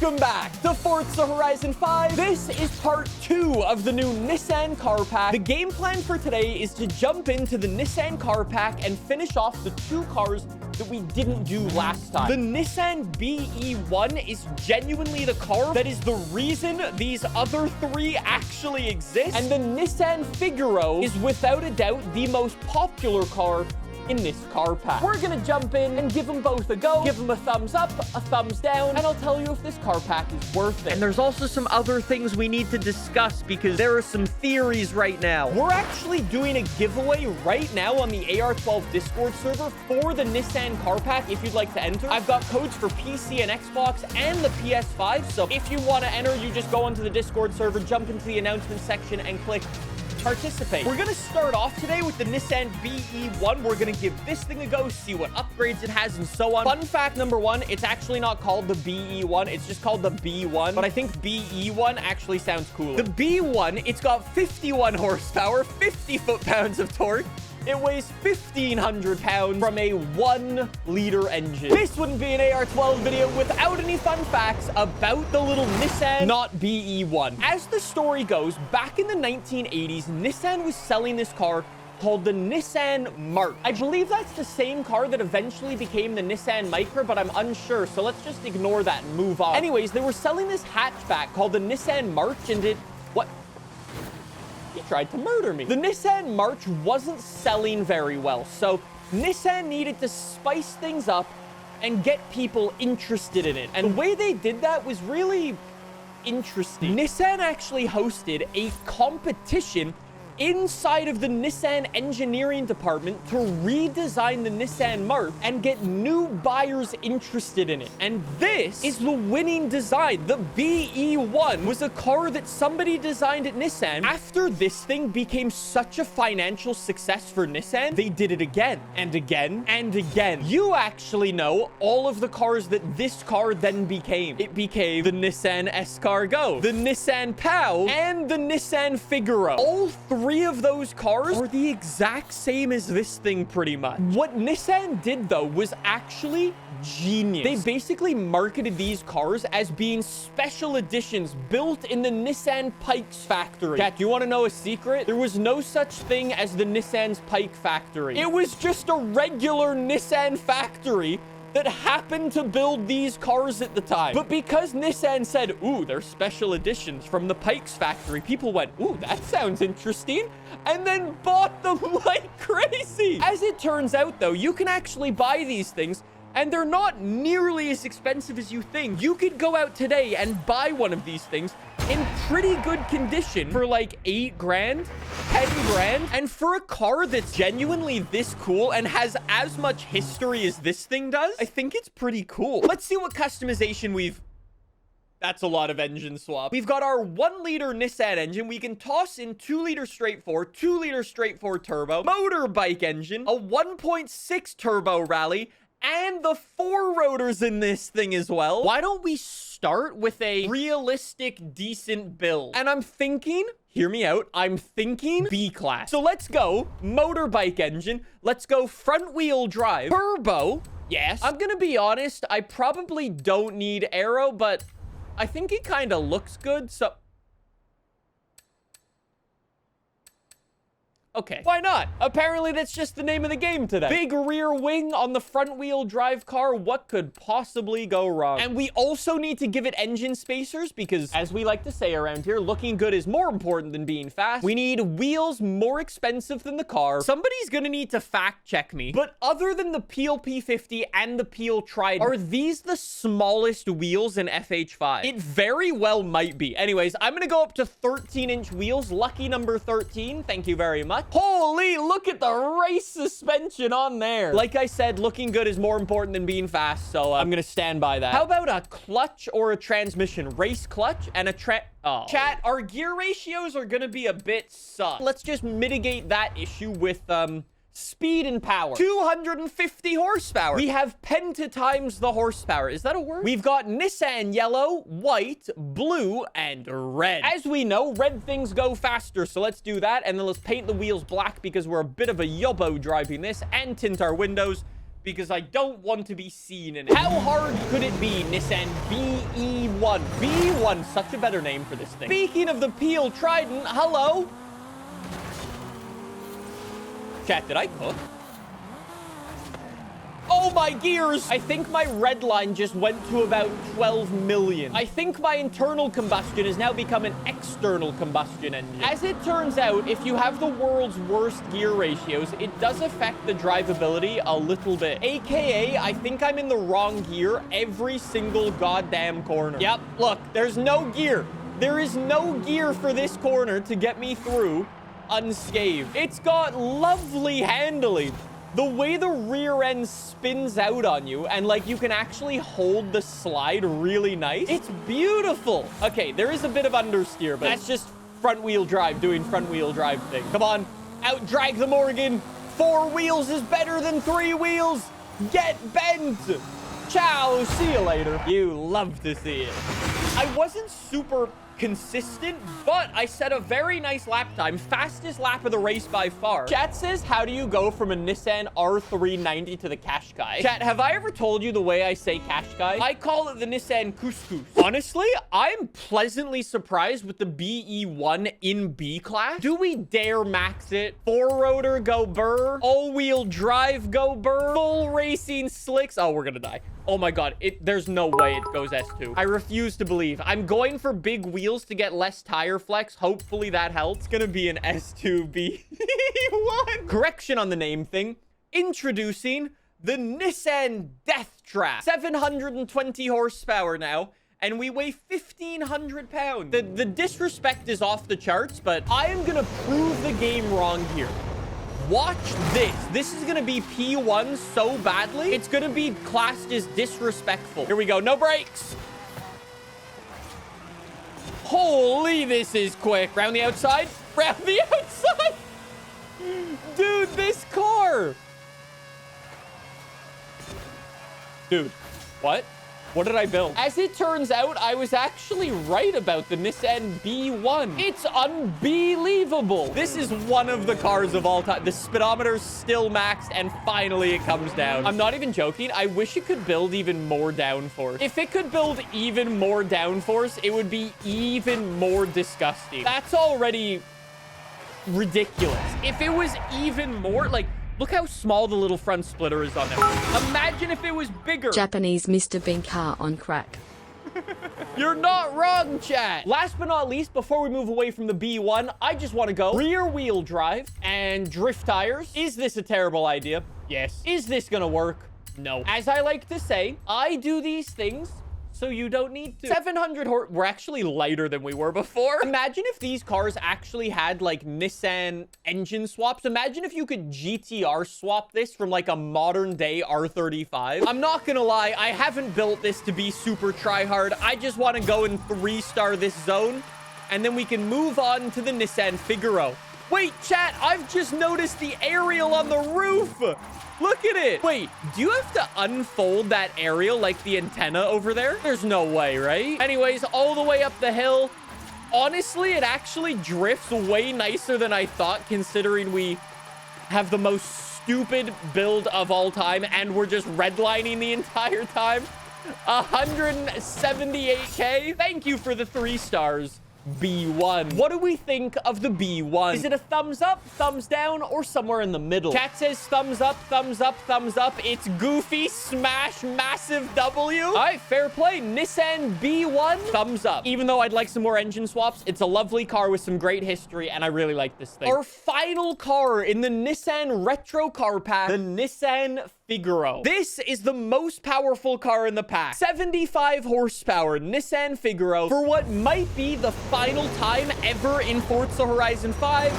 Welcome back to Forza Horizon 5. This is part 2 of the new Nissan car pack. The game plan for today is to jump into the Nissan car pack and finish off the 2 cars that we didn't do last time. The Nissan BE-1 is genuinely the car that is the reason these other 3 actually exist. And the Nissan Figaro is without a doubt the most popular car in this car pack. We're gonna jump in and give them both a go, give them a thumbs up, a thumbs down, and I'll tell you if this car pack is worth it. And there's also some other things we need to discuss because there are some theories right now. We're actually doing a giveaway right now on the AR12 Discord server for the Nissan car pack if you'd like to enter. I've got codes for PC and Xbox and the PS5, so if you want to enter, you just go onto the Discord server, jump into the announcement section, and click participate. We're gonna start off today with the Nissan BE-1. We're gonna give this thing a go, see what upgrades it has, and so on. Fun fact number 1, it's actually not called the BE-1, it's just called the B1, but I think BE-1 actually sounds cooler. The B1, it's got 51 horsepower, 50 foot-pounds of torque. It weighs 1,500 pounds from a 1-liter engine. This wouldn't be an AR12 video without any fun facts about the little Nissan, not BE-1. As the story goes, back in the 1980s, Nissan was selling this car called the Nissan March. I believe that's the same car that eventually became the Nissan Micra, but I'm unsure, so let's just ignore that and move on. Anyways, they were selling this hatchback called the Nissan March, and what? He tried to murder me. The Nissan March wasn't selling very well, so Nissan needed to spice things up and get people interested in it. And the way they did that was really interesting. Nissan actually hosted a competition inside of the Nissan engineering department to redesign the Nissan March and get new buyers interested in it. And this is the winning design. The BE-1 was a car that somebody designed at Nissan. After this thing became such a financial success for Nissan, they did it again and again and again. You actually know all of the cars that this car then became. It became the Nissan Escargot, the Nissan Pao, and the Nissan Figaro. All 3 of those cars are the exact same as this thing pretty much. What Nissan did though was actually genius. They basically marketed these cars as being special editions built in the Nissan Pikes factory. Cat, do you want to know a secret? There was no such thing as the Nissan's Pike factory. It was just a regular Nissan factory that happened to build these cars at the time. But because Nissan said, ooh, they're special editions from the Pikes factory, people went, ooh, that sounds interesting, and then bought them like crazy. As it turns out, though, you can actually buy these things, and they're not nearly as expensive as you think. You could go out today and buy one of these things in pretty good condition for like 8 grand, 10 grand. And for a car that's genuinely this cool and has as much history as this thing does, I think it's pretty cool. Let's see what customization that's a lot of engine swap. We've got our 1-liter Nissan engine. We can toss in 2-liter straight 4, 2-liter straight 4 turbo, motorbike engine, a 1.6 turbo rally, and the 4 rotors in this thing as well. Why don't we start with a realistic, decent build? And I'm thinking, hear me out, I'm thinking B-Class. So let's go motorbike engine. Let's go front-wheel drive. Turbo, yes. I'm gonna be honest, I probably don't need aero, but I think it kind of looks good, so okay, why not? Apparently, that's just the name of the game today. Big rear wing on the front-wheel drive car. What could possibly go wrong? And we also need to give it engine spacers because, as we like to say around here, looking good is more important than being fast. We need wheels more expensive than the car. Somebody's gonna need to fact-check me. But other than the Peel P50 and the Peel Trident, are these the smallest wheels in FH5? It very well might be. Anyways, I'm gonna go up to 13-inch wheels. Lucky number 13. Thank you very much. Holy, look at the race suspension on there. Like I said, looking good is more important than being fast, so I'm gonna stand by that. How about a clutch or a transmission? Race clutch and a Chat, our gear ratios are gonna be a bit sus. Let's just mitigate that issue with speed and power. 250 horsepower. We have pentatimes the horsepower. Is that a word? We've got Nissan yellow, white, blue, and red. As we know, red things go faster, so let's do that. And then let's paint the wheels black because we're a bit of a yobbo driving this, and tint our windows because I don't want to be seen in it. How hard could it be, Nissan BE-1? BE-1, such a better name for this thing. Speaking of the Peel Trident, hello? Chat, did I cook? Oh, my gears. I think my red line just went to about 12 million. I think my internal combustion has now become an external combustion engine. As it turns out, if you have the world's worst gear ratios, it does affect the drivability a little bit. AKA, I think I'm in the wrong gear every single goddamn corner. Yep, look, there's no gear. There is no gear for this corner to get me through unscathed. It's got lovely handling. The way the rear end spins out on you and like you can actually hold the slide really nice. It's beautiful. Okay, there is a bit of understeer, but that's just front wheel drive doing front wheel drive thing. Come on, out drag the Morgan. 4 wheels is better than 3 wheels. Get bent. Ciao, see you later. You love to see it. I wasn't super consistent, but I set a very nice lap time. Fastest lap of the race by far. Chat says, how do you go from a Nissan R390 to the Qashqai? Chat, have I ever told you the way I say Qashqai? I call it the Nissan Couscous. Honestly, I'm pleasantly surprised with the BE-1 in B class. Do we dare max it? 4-rotor go burr. All-wheel drive go burr. Full racing slicks. Oh, we're gonna die. Oh my God, there's no way it goes S2. I refuse to believe. I'm going for big wheels to get less tire flex. Hopefully that helps. It's gonna be an S2 BE-1. Correction on the name thing. Introducing the Nissan Death Trap. 720 horsepower now. And we weigh 1,500 pounds. The disrespect is off the charts, but I am gonna prove the game wrong here. Watch this. This is gonna be P1 so badly, it's gonna be classed as disrespectful. Here we go. No brakes. Holy, this is quick. Round the outside. Round the outside. Dude, this car. Dude, what? What did I build? As it turns out, I was actually right about the Nissan BE-1. It's unbelievable. This is one of the cars of all time. The speedometer's still maxed, and finally it comes down. I'm not even joking. I wish it could build even more downforce. If it could build even more downforce, it would be even more disgusting. That's already ridiculous. If it was even more, like, look how small the little front splitter is on there. Imagine if it was bigger. Japanese Mr. Bean car on crack. You're not wrong, chat. Last but not least, before we move away from the B1, I just want to go rear wheel drive and drift tires. Is this a terrible idea? Yes. Is this gonna work? No. As I like to say, I do these things so you don't need to. 700 horse. We're actually lighter than we were before. Imagine if these cars actually had like Nissan engine swaps. Imagine if you could GTR swap this from like a modern day R35. I'm not gonna lie, I haven't built this to be super try hard. I just want to go and 3-star this zone, and then we can move on to the Nissan Figaro. Wait, chat, I've just noticed the aerial on the roof. Look at it. Wait, do you have to unfold that aerial like the antenna over there? There's no way, right? Anyways, all the way up the hill. Honestly, it actually drifts way nicer than I thought, considering we have the most stupid build of all time, and we're just redlining the entire time. 178K. Thank you for the 3 stars. B1. What do we think of the B1? Is it a thumbs up, thumbs down, or somewhere in the middle? Chat says thumbs up, thumbs up, thumbs up. It's goofy, smash, massive W. All right, fair play. Nissan B1, thumbs up. Even though I'd like some more engine swaps, it's a lovely car with some great history, and I really like this thing. Our final car in the Nissan retro car pack, the Nissan Figaro. This is the most powerful car in the pack. 75 horsepower Nissan Figaro for what might be the final time ever in Forza Horizon 5.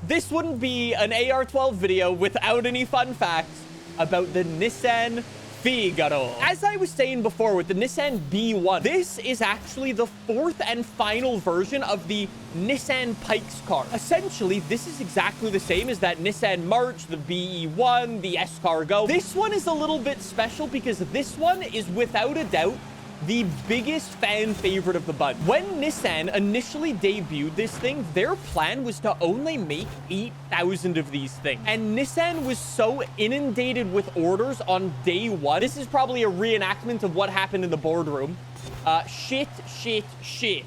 This wouldn't be an AR12 video without any fun facts about the Nissan Figaro. As I was saying before with the Nissan B1, this is actually the 4th and final version of the Nissan Pikes car. Essentially, this is exactly the same as that Nissan March, the BE1, the S-Cargo. This one is a little bit special because this one is without a doubt the biggest fan favorite of the bunch. When Nissan initially debuted this thing, their plan was to only make 8,000 of these things. And Nissan was so inundated with orders on day one. This is probably a reenactment of what happened in the boardroom. Shit.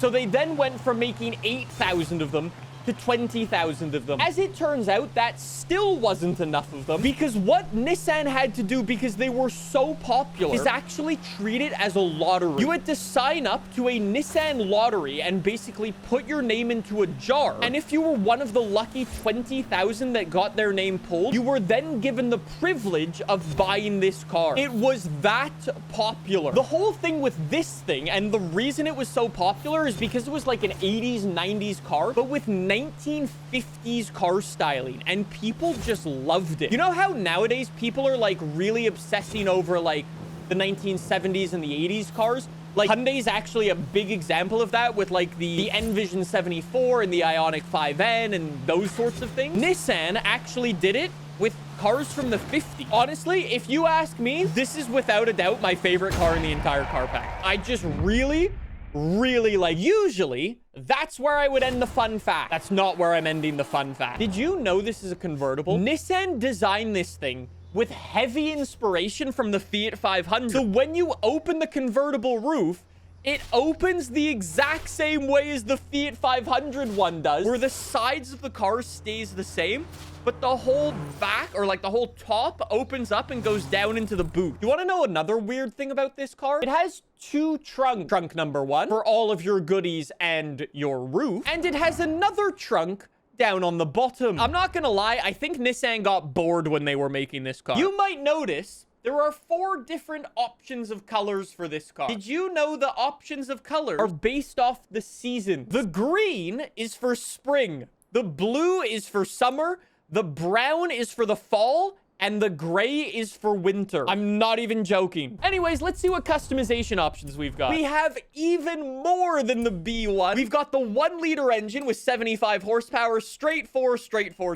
So they then went from making 8,000 of them to 20,000 of them. As it turns out, that still wasn't enough of them, because what Nissan had to do, because they were so popular, is actually treat it as a lottery. You had to sign up to a Nissan lottery and basically put your name into a jar. And if you were one of the lucky 20,000 that got their name pulled, you were then given the privilege of buying this car. It was that popular. The whole thing with this thing, and the reason it was so popular, is because it was like an 80s, 90s car, but with 1950s car styling, and people just loved it. You know how nowadays people are like really obsessing over like the 1970s and the 80s cars? Like Hyundai's actually a big example of that, with like the Envision 74 and the Ioniq 5N and those sorts of things. Nissan actually did it with cars from the 50s. Honestly, if you ask me, this is without a doubt my favorite car in the entire car pack. I just really like, usually that's where I would end the fun fact. That's not where I'm ending the fun fact. Did you know this is a convertible? Nissan designed this thing with heavy inspiration from the Fiat 500. So when you open the convertible roof, it opens the exact same way as the Fiat 500 one does, where the sides of the car stays the same, but the whole back, or like the whole top, opens up and goes down into the boot. You want to know another weird thing about this car? It has two trunks. Trunk number one for all of your goodies and your roof. And it has another trunk down on the bottom. I'm not gonna lie, I think Nissan got bored when they were making this car. You might notice there are 4 different options of colors for this car. Did you know the options of color are based off the season? The green is for spring. The blue is for summer. The brown is for the fall. And the gray is for winter. I'm not even joking. Anyways, let's see what customization options we've got. We have even more than the BE-1. We've got the 1-liter engine with 75 horsepower, straight 4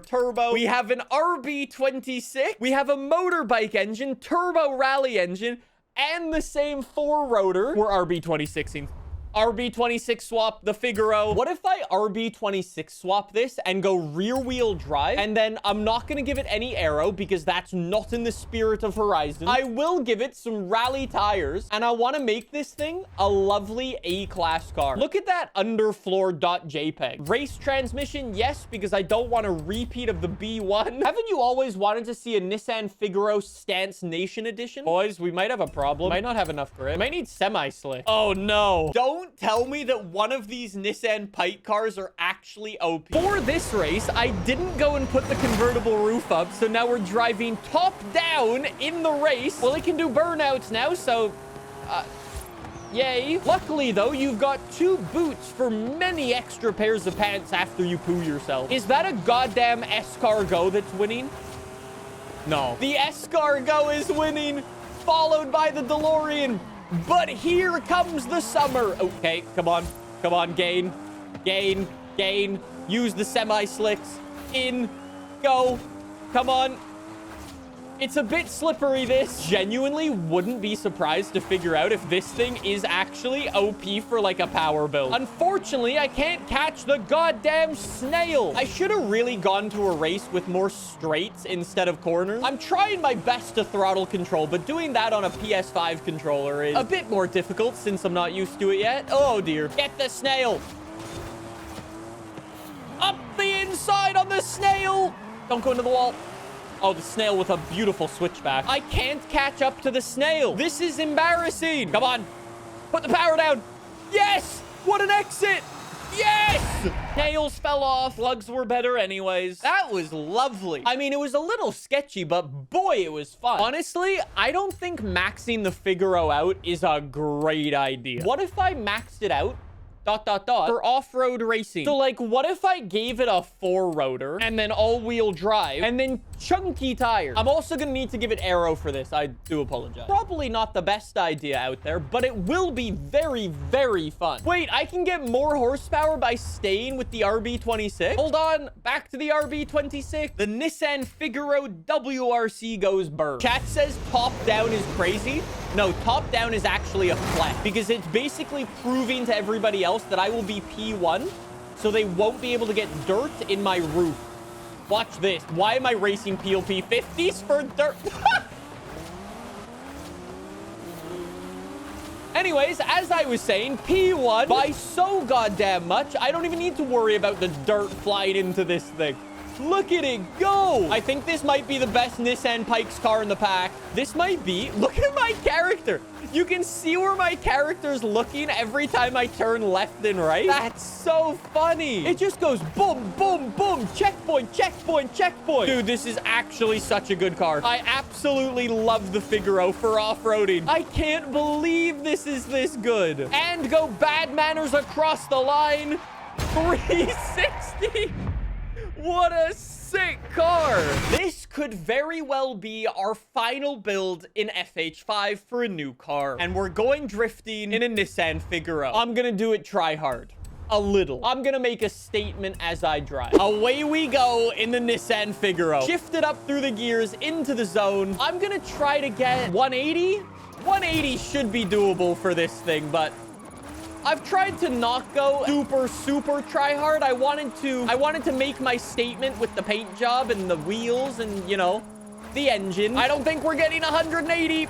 turbo. We have an RB26. We have a motorbike engine, turbo rally engine, and the same 4-rotor. We're RB26ing. RB26 swap the Figaro. What if I RB26 swap this and go rear wheel drive? And then I'm not going to give it any aero because that's not in the spirit of Horizon. I will give it some rally tires, and I want to make this thing a lovely A-class car. Look at that underfloor.jpg. Race transmission, yes, because I don't want a repeat of the BE-1. Haven't you always wanted to see a Nissan Figaro Stance Nation edition? Boys, we might have a problem. Might not have enough grip. Might need semi-slick. Oh no. Don't tell me that one of these Nissan Pike cars are actually OP. For this race, I didn't go and put the convertible roof up, so now we're driving top down in the race. Well, it can do burnouts now, so yay. Luckily, though, you've got 2 boots for many extra pairs of pants after you poo yourself. Is that a goddamn escargot that's winning? No. The escargot is winning, followed by the DeLorean. But here comes the summer. Okay, come on. Come on, gain. Use the semi-slicks. In. Go. Come on. It's a bit slippery, this. Genuinely wouldn't be surprised to figure out if this thing is actually OP for like a power build. Unfortunately, I can't catch the goddamn snail. I should have really gone to a race with more straights instead of corners. I'm trying my best to throttle control, but doing that on a PS5 controller is a bit more difficult since I'm not used to it yet. Oh dear. Get the snail. Up the inside on the snail. Don't go into the wall. Oh, the snail with a beautiful switchback. I can't catch up to the snail. This is embarrassing. Come on. Put the power down. Yes! What an exit! Yes! Nails fell off. Lugs were better anyways. That was lovely. I mean, it was a little sketchy, but boy, it was fun. Honestly, I don't think maxing the Figaro out is a great idea. What if I maxed it out for off-road racing? So like, what if I gave it a 4-rotor and then all-wheel drive and then chunky tires? I'm also gonna need to give it aero for this. I do apologize. Probably not the best idea out there, but it will be very, very fun. Wait, I can get more horsepower by staying with the RB26? Hold on, back to the RB26. The Nissan Figaro WRC goes burr. Chat says top down is crazy. No, top down is actually a flex because it's basically proving to everybody else that I will be P1, so they won't be able to get dirt in my roof. Watch this. Why am I racing POP 50s for dirt? Anyways, as I was saying, P1 by so goddamn much, I don't even need to worry about the dirt flying into this thing. Look at it go. I think this might be the best Nissan Pikes car in the pack. This might be. Look at my character. You can see where my character's looking every time I turn left and right. That's so funny. It just goes boom, boom, boom. Checkpoint, checkpoint, checkpoint. Dude, this is actually such a good car. I absolutely love the Figaro for off-roading. I can't believe this is this good. And go bad manners across the line. 360. What a sick car. This could very well be our final build in FH5 for a new car. And we're going drifting in a Nissan Figaro. I'm gonna do it try hard. A little. I'm gonna make a statement as I drive. Away we go in the Nissan Figaro. Shift it up through the gears into the zone. I'm gonna try to get 180. 180 should be doable for this thing, but I've tried to not go super try hard. I wanted to make my statement with the paint job and the wheels and, you know, the engine. I don't think we're getting 180.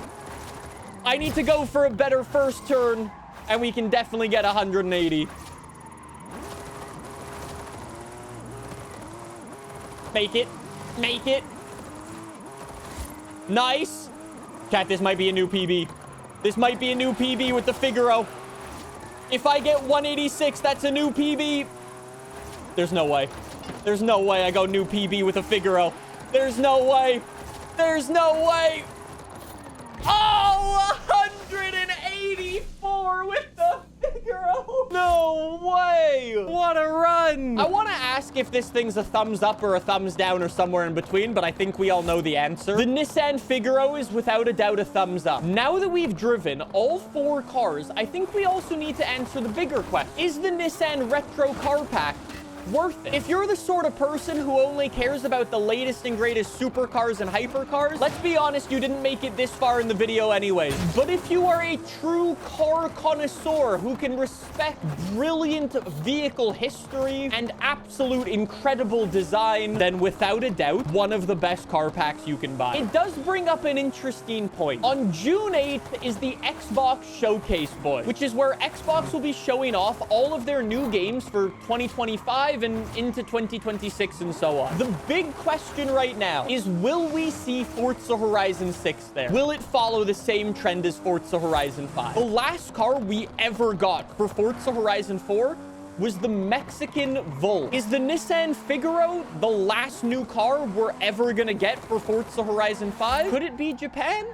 I need to go for a better first turn, and we can definitely get 180. Make it. Make it. Nice. Cat, this might be a new PB. This might be a new PB with the Figaro. If I get 186, that's a new PB. There's no way. There's no way I go new PB with a Figaro. There's no way. There's no way. Oh, 184 with the Figaro. No way. What a run. I want to ask if this thing's a thumbs up or a thumbs down or somewhere in between, but I think we all know the answer. The Nissan Figaro is without a doubt a thumbs up. Now that we've driven all 4 cars, I think we also need to answer the bigger question. Is the Nissan Retro Car Pack worth it? If you're the sort of person who only cares about the latest and greatest supercars and hypercars, let's be honest, you didn't make it this far in the video anyways. But if you are a true car connoisseur who can respect brilliant vehicle history and absolute incredible design, then without a doubt, one of the best car packs you can buy. It does bring up an interesting point. On June 8th is the Xbox Showcase, boys, which is where Xbox will be showing off all of their new games for 2025 and into 2026 and so on. The big question right now is, will we see Forza Horizon 6 there? Will it follow the same trend as Forza Horizon 5? The last car we ever got for Forza Horizon 4 was the Mexican Volt. Is the Nissan Figaro the last new car we're ever gonna get for Forza Horizon 5? Could it be Japan?